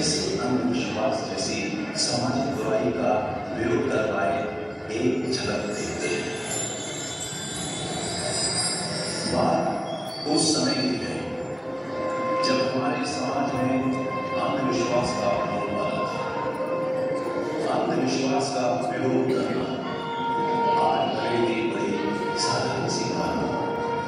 कैसे अंधविश्वास जैसी सामाजिक बुराई का विरोध कर पाए, एक झलक देखते हैं। बात उस समय की है जब हमारे समाज में अंधविश्वास का बोलबाला था। अंधविश्वास का विरोध करना आज भले ही बड़ी साधारण सी बात हो,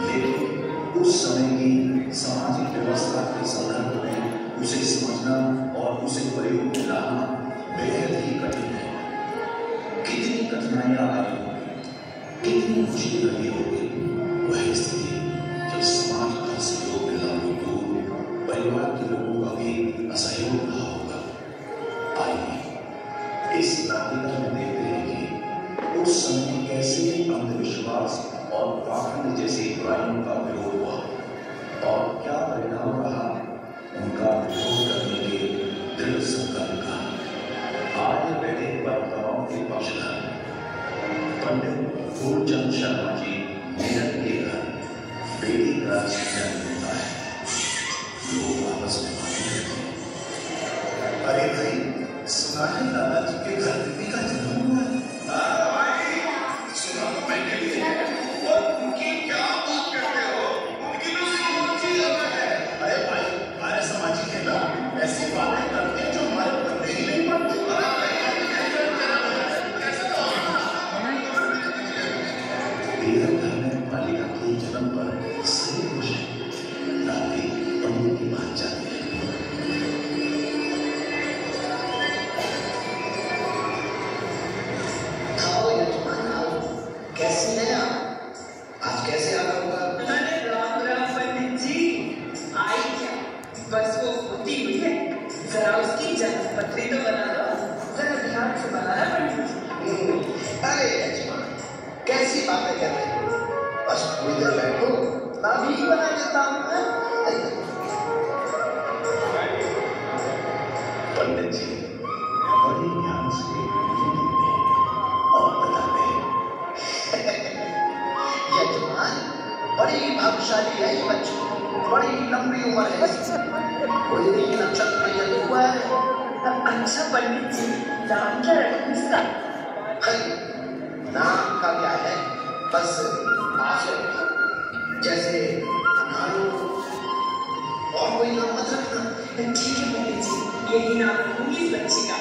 लेकिन उस समय की सामाजिक व्यवस्था के संदर्भ में उसे समझना और उसे प्रयोग में लाना बेहद ही कठिन है। कितनी कठिनाइयां आई होंगी, कितनी मुश्किल रही होगी वह स्थिति जब समाज का सहयोग मिला हो, परिवार के लोगों का भी असहयोग रहा होगा। आइए इस नाटिका में देखते हैं कि उस समय कैसे अंधविश्वास और पाखंड जैसी बुराइयों का विरोध हुआ और क्या परिणाम रहा उनका विरोध करने के दृढ़ संकल्प का। आज बैठे परंपराओं के पक्षधर पंडित फूलचंद शर्मा जी मेरठ के घर बेटी का जन्म होता है। लोग आपस में बातें करते हैं, अरे भाई सुना है दादाजी के घर बेटी का जन्म हुआ है। भाई सुना तो मैंने भी है, और उनकी क्या बात करते हो, उनकी तो सोच ही अलग है। अरे भाई हमारे समाजी के ना ऐसी बातें करते हैं जो हमारे पते ही नहीं पड़ते। बालिका के जन्म पर सभी खुश हैं, दादी पंडित की बात जाती है। आओ यजमान आओ, कैसी हैं आप? आज कैसे आना हुआ? अरे राम राम पंडित जी, आई क्या? बस वो होती हुई है, जरा उसकी जन्म पत्री तो बना दो, जरा ध्यान से बनाना पंडित जी। अरे यजमान कैसी बातें कर रहे हो? बस थोड़ी देर बैठो, मैं भी बना देता हूँ। पंडित जी बड़ी ध्यान से और बताते हैं। यजमान बड़ी भाग्यशाली है ये बच्ची, बड़ी लंबी उम्र है इसकी, कोई नहीं नक्षत्र में जन्म हुआ है। अच्छा पंडित जी, नाम क्या रखूं इसका? नाम का क्या है, बस आशय जैसे अनारू, और कोई नाम मत रखना। ठीक है पंडित जी, यही नाम रखूंगी इस बच्ची का।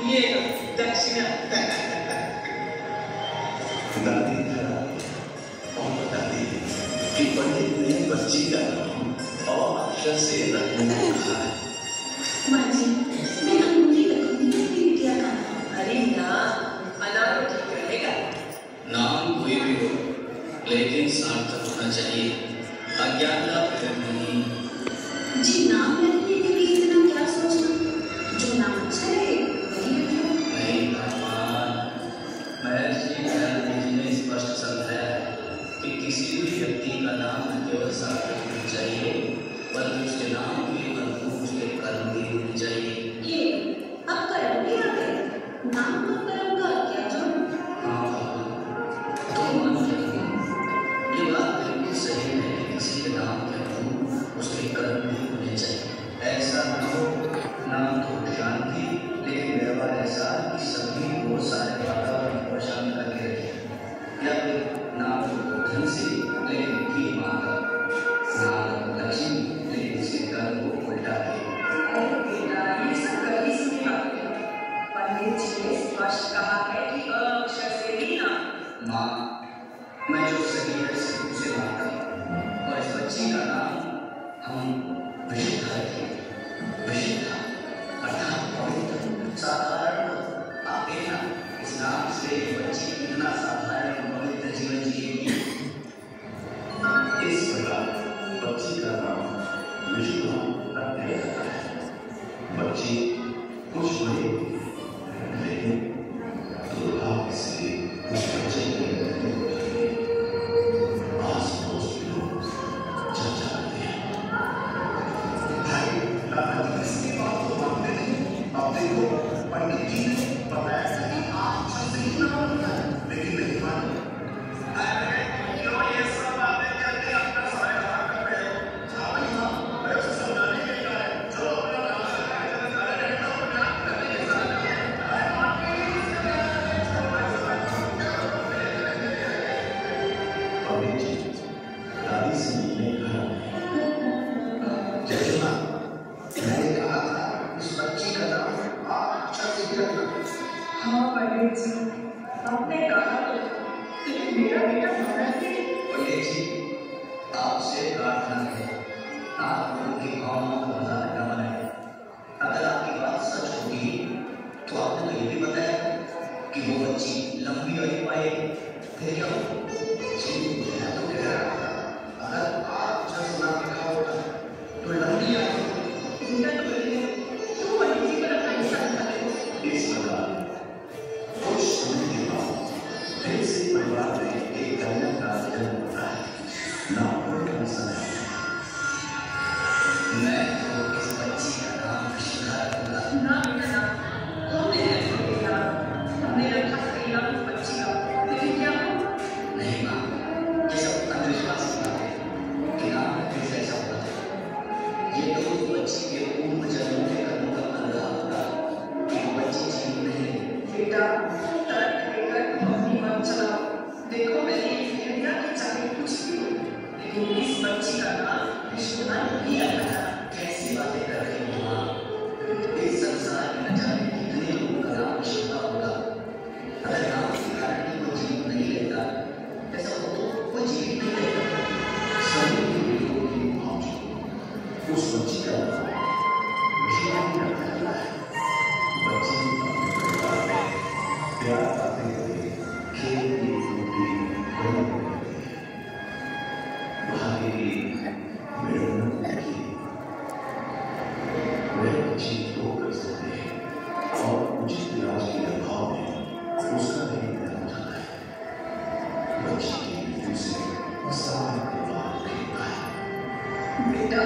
ये लो दक्षिणा। दादी और बताती है कि पंडित ने बच्ची का नाम और अक्षर से रखने को कहा है। माँ जी मैं अंगूरी रखूंगी मेरी बिटिया का नाम। अरे ना, अनारू ठीक रहेगा। नाम कोई भी हो लेकिन सार्थक होना चाहिए, अज्ञानता प्रकट नहीं। जी नाम रखने के लिए इतना क्या सोचना, जो नाम अच्छा है वही रखो। नहीं भगवान, महर्षि दयानंद जी ने स्पष्ट समझाया है कि किसी भी व्यक्ति का नाम न केवल सार्थक होना चाहिए, बल्कि उसके नाम के अनुरूप उसके कर्म भी होने चाहिए। ये अब कर्म भी आ गए, नाम और कर्म का क्या जोड़? हाँ तुम मान रही हो, ये बात बिल्कुल सही है कि किसी के नाम के अनुरूप उसके कर्म भी होने चाहिए। ऐसा न हो नाम तो शांति, लेकिन व्यवहार ऐसा कि सभी को सारे वातावरण को शांत करके रखे, या फिर नाम तो धन से लेकिन की मांग, नाम लक्ष्मी लेकिन उसके कर्म को उल्टा दे। अरे बेटा ये सब कभी सुनी बात है, पंडित जी ने स्पष्ट कहा है कि अक्षर से ही नाम। माँ मैं जो सही है सिर्फ उसे मानता हूँ, और इस बच्ची का नाम हम विशिष्टा रखें। विशिष्टा अर्थात पवित्र, साधारण। आप देखना इस नाम से बच्ची कितना साधारण और पवित्र जीवन जिएगी। इस प्रकार बच्ची का नाम विष्णु रख दिया जाता है। बच्ची कुछ बड़ी लेकिन दुर्भाग्य से उस बच्चे के आस पड़ोस के लोग चर्चा करते हैं। भाई दादाजी किसी बात को मानते नहीं। अब देखो पंडित जी ने बताया था कि आप सही नाम होता है, लेकिन नहीं माने। अरे क्यों ये सब बातें करके अपना समय खराब कर रहे हो? हाँ भाई हाँ, मैं उसे समझाने के लिए आया। चलो अपना नाम जी, आपने कहा तो लेकिन मेरा बेटा मरा है। पंडित जी, आपसे प्रार्थना है, आप उनकी भावनाओं को मजाक न बनाएं। अगर आपकी बात सच होगी तो आपने तो ये भी बताया कि वो बच्ची लंबी आयु पाएगी, फिर क्या हो? जी मैं तो कह रहा था अगर आप जब नाम लिखा होता तो लंबी आयु उनका तो बोलिए, क्यों पंडित जी पर अपना हिस्सा निकाले? इस प्रकार कुछ समय के बाद फिर से परिवार में एक कन्या का जन्म होता है। नाम का समय मैं तो इस बच्ची का नाम शिखा रखूंगा। ना बेटा ना, हमने ऐसे किया, हमने रखा था इनाम उस बच्ची का, लेकिन क्या हो? नहीं माँ, ये सब अंधविश्वास की बात है कि नाम फिर से ऐसा होता है। ये तो उस बच्ची के पूर्व जन्मों के कर्मों का फल रहा होगा कि वो बच्ची ठीक नहीं है। बेटा, तर्क लेकर तुम अपनी मन चलाओ। देखो मैंने ये कह दिया कि चाहे कुछ भी हो, लेकिन इस बच्ची का नाम विश्वनाथ ही रखा था। कैसी बातें कर रही हो माँ? इस संसार में न जाने कितने लोगों का नाम शिखा होगा। अगर नाम के कारण ही वो जीवित नहीं रहता, ऐसा हो तो वो जीवित नहीं रहता। सभी के लोगों की पहुंच उस बच्ची का नाम विश्वनाथ रखा गया है। बच्ची अपने परिवार में प्यार पाते हुए खेलती कूदती बड़ी हो गई है। भाग्य की मेहनत की वह बच्ची दो कर सकते हैं और उचित इलाज के अभाव में उसका भी निधन हो जाता है। बच्ची की मृत्यु से सारा परिवार गिरता है। बेटा,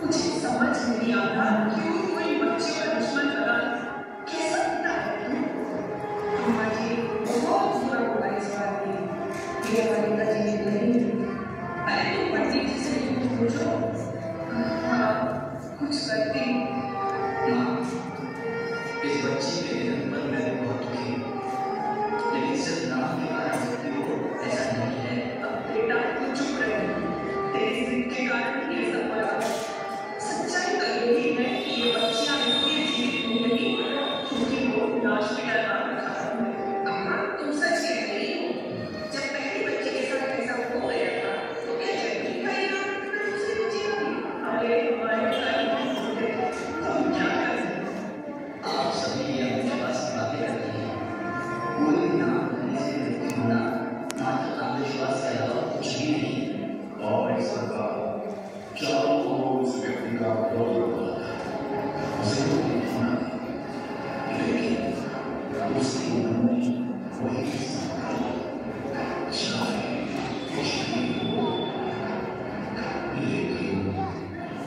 मुझे समझ नहीं आता क्यों कोई बच्चे का दुश्मन बना कैसा पिता है तुम? तुम्हारी बहुत बुरा हुआ इस बात में। ये हमारे का जीवित नहीं। अरे तुम पंडित जी से कुछ पूछो। हाँ, कुछ करती। माँ, इस बच्ची के निधन पर मैं बहुत दुखी हूँ, लेकिन सिर्फ नाम के कारण मृत्यु हो ऐसा नहीं है। अब बेटा तू चुप रहे। तेरी जिद के कारण ये सब हुआ। सच्चाई तो यही है कि ये बच्चियां इसलिए जीवित नहीं क्योंकि वो लाश में डरा रखा है। अम्मा तुम सच कह रही हो। जब पहली बच्ची के साथ ऐसा हो गया था तो क्या जल्दी का इलाज करना दूसरी बच्ची का भी? अरे हमारे घर में होते तुम क्या कर सकते हो? आप सभी ये अंधविश्वास की बातें करती हैं। कोई नाम करने से मृत्यु होना मात्र अंधविश्वास के अलावा कुछ भी नहीं है। और इस प्रकार चारों ओर उस व्यक्ति का क्रोध बढ़ा था। उसे तो देखना है, लेकिन उसके मन में वही संकल्प, चाहे कुछ भी हो, लेकिन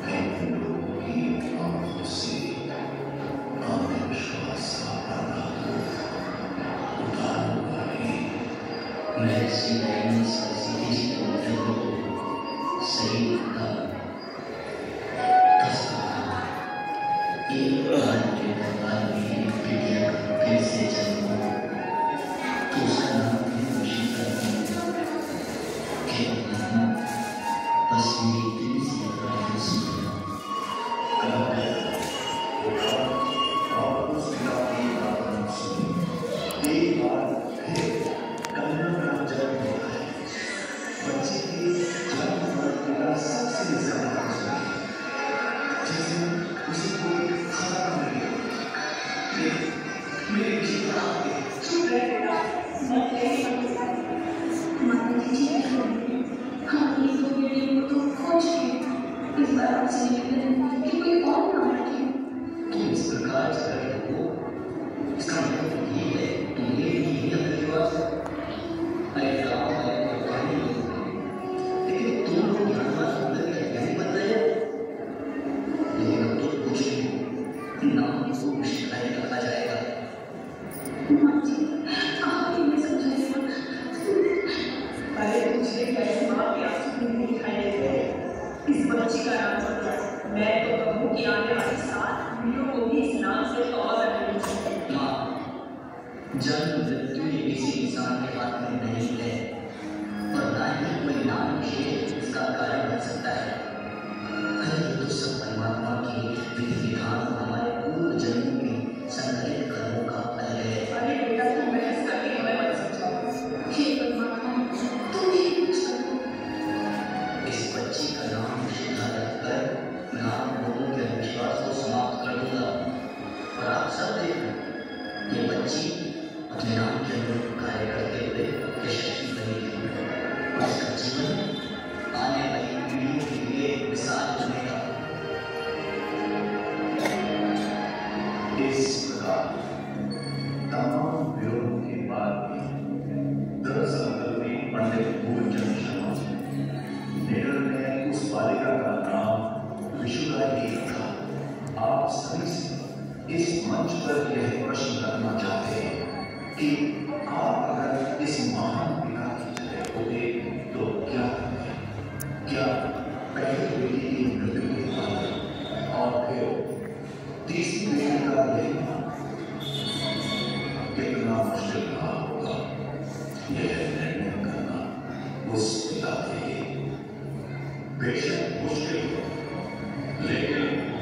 इन लोगों की आंखों से अंधविश्वास का पर्दा उतारूंगा ही। मैं इसी नई संस्कृति से उतरने को सही था। एक बार के दरबार में एक बिटिया का फिर से जन्म हो तो उसका नाम भी खुशी कर दूंगा। केवल बस मेरी दिल से अपराध सुनना। और उस पिता की बात सुनी। एक बार फिर कन्या का जन्म होता है। बच्चे की जन्म पर पिता सबसे ज्यादा खुश है, जैसे उसे कोई खतरा मिल गया। मेरे जीवन आपके चुप रहे बेटा। मत यही माता जी हम ये दो बेटियों को तो खो चुके। इस बार आपसे निवेदन कि कोई और ना रखे। तुम इस प्रकार से कर रहे हो, इसका मतलब ये है तुम्हें यही अंधविश्वास है। अरे गाँव में तो कहानी लोग हैं, लेकिन तुम लोग यहाँ पर अंदर नहीं बन रहे हो। लेकिन अब तो कुछ नहीं, नाम को शिकायत रखा जाएगा। माँ जी, आप ही मुझे समझाइए। अरे तुझे कैसे माँ के आंसू नहीं दिखाई देते? इस बच्ची का नाम बदलो। मैं तो कहूँ कि आने वाली 7 पीढ़ियों को भी इस नाम से तौबा करनी चाहिए। माँ, जन्म मृत्यु ये किसी इंसान के हाथ में नहीं है और ना ही कोई नाम खेल इसका कारण बन सकता है। अरे तो सब परमात्मा के विधि विधान हमारे पूर्व जन्म के संकलित कर्मों का फल है। अरे बेटा तुम इस प्रकार तमाम विरोध के बाद भी दरअसल कवि पंडित मूलचंद शर्मा ने उस बालिका का नाम विशुराई ही रखा। आप सभी से इस मंच पर यह प्रश्न करना चाहते हैं कि आप अगर इस महान पिता की तरह होते तो क्या करेंगे? क्या पहले बेटी की मृत्यु के बाद और फिर तीसरी बेटी का यही कितना मुश्किल रहा होगा यह निर्णय करना उस पिता के लिए बेशक मुश्किल हो, लेकिन